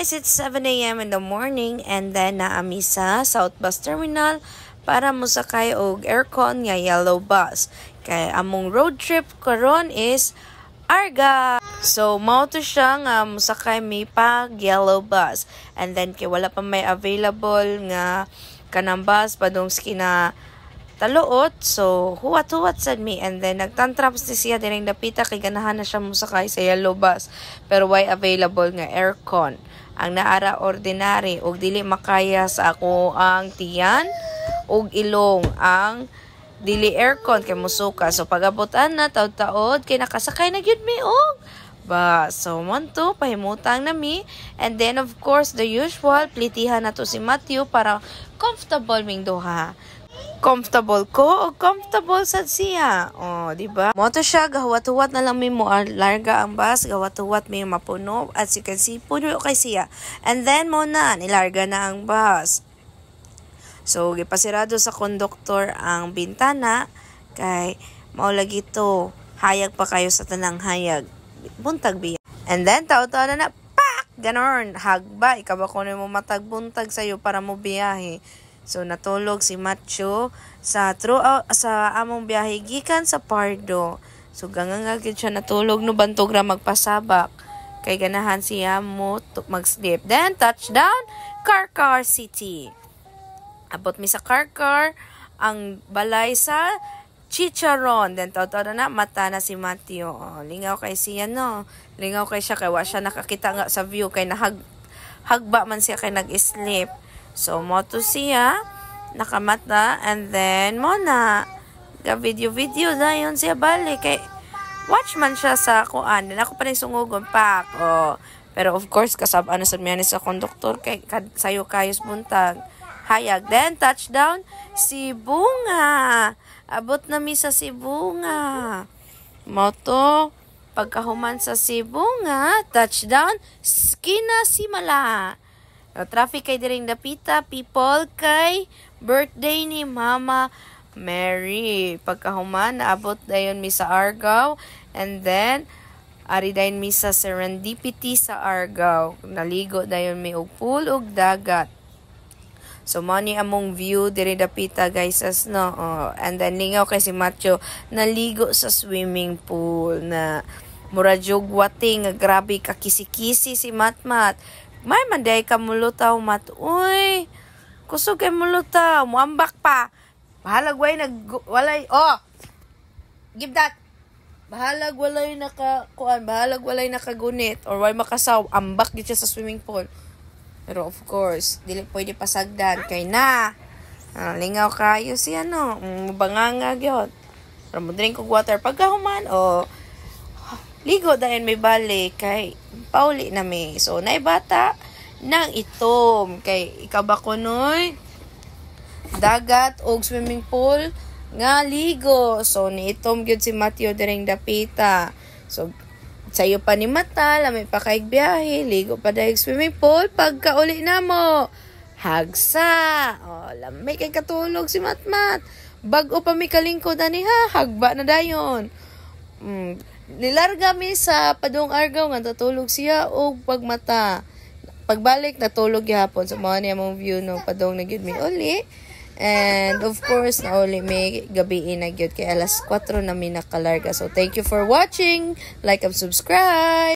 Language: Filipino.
guys, it's 7 a.m. in the morning and then naami sa South Bus Terminal para musakay og aircon nga yellow bus. Kay among road trip karon is Arga. So mao to siya nga musakay mi pag yellow bus. And then kay wala pa may available nga kanang bus padung skina Taluot, so huwat-huwat sad mi, and then nagtantraps ni siya direng dapita kay ganahan na siya musakay sa yellow bus pero why available nga aircon ang naara ordinary og dili makaya sa ako ang tiyan og ilong ang dili aircon kay musuka. So pagabutan na taud-taod kay nakasakay na gyud mi og ba, so monto pahimutang na mi, and then of course the usual plitihan na to si Matthew para comfortable ming duha. Comfortable ko o comfortable sad siya. Oh, di ba? Moto siya gahawat-huwat na lang mi mo larga ang bus, gahawat-huwat mi mapuno at si kasi puno kay siya. And then mo na nilarga na ang bus. So gipasirado sa konduktor ang bintana kay mao lagi to hayag pa kayo sa tanang hayag. Buntag biya. And then tao-tao na pak ganon hagba ikaw ba kuno mo matagbuntag sayo para mo biyahe. So natulog si Matthew sa among biyahe gikan sa Pardo. So gangangagid siya natulog no bantog ra magpasabak kay ganahan siya mo mag-sleep. Then touchdown Karkar City. Abot mi sa Karkar ang balay sa Chicharon. Then taw-taw na mata na si Matthew. Oh, lingaw kay siya no. Lingaw kay siya kay wa siya nakakita nga sa view kay hagba man siya kay nag-sleep. So, mo to siya, nakamata, and then, mo na, video na yun siya balik. Kay, watch man siya sa kuan, din ako pa rin sungugon, pak, oh. Pero of course, kasabaan na sa miyanin sa konduktor, kay sayo kayos buntag, hayag. Then, touchdown, Sibunga. Abot na mi sa Sibunga. Mo to, pagkahuman sa Sibunga, touchdown, Skina Simala. Traffic kay diring dapita, people kay birthday ni Mama Mary. Pagkahuman, naabot dayon mi sa Argao, and then ari dayon mi sa Serendipity sa Argao. Naligo dayon mi og pool og dagat. So mo ni among view diri dapita guys as no. Oh, and then lingaw kay si Matthew naligo sa swimming pool na mura jog wating nga grabe ka kisi-kisi si Matmat. May manday ka mulutaw, Mat. Uy, kusog kay mulutaw. Muambak pa. Bahalag walay, oh, give that. Bahalag walay bahalag walay nakagunit, or way makasaw, ambak gid siya sa swimming pool. Pero of course, dili pwede pasagdan, kay na. Lingaw kayo siya, no? Banganga gyud. Para mo drink og water pagkahuman, o ligo dahil may balik kay pauli na mi. So, naibata nang itom. Kay ikaw ba kunoy? Dagat o swimming pool nga ligo. So, niitom gyud si Matthew direng dapita. So, sayo pa ni mata, lamay pa kay biyahe, ligo pa dahil swimming pool, pagkauli na mo. Hagsa. O, lamay kay katulog si Matmat. Bago pa mi kalingkod ani ha, hagba na dayon. Nilarga mi sa padung Argao nga natulog siya og pagmata. Pagbalik natulog gyapon sa mga niya mong view no padung na gyud mi uli. And of course na uli mi gabi na gyud kay alas 4 na mi nakalarga. So thank you for watching. Like and subscribe.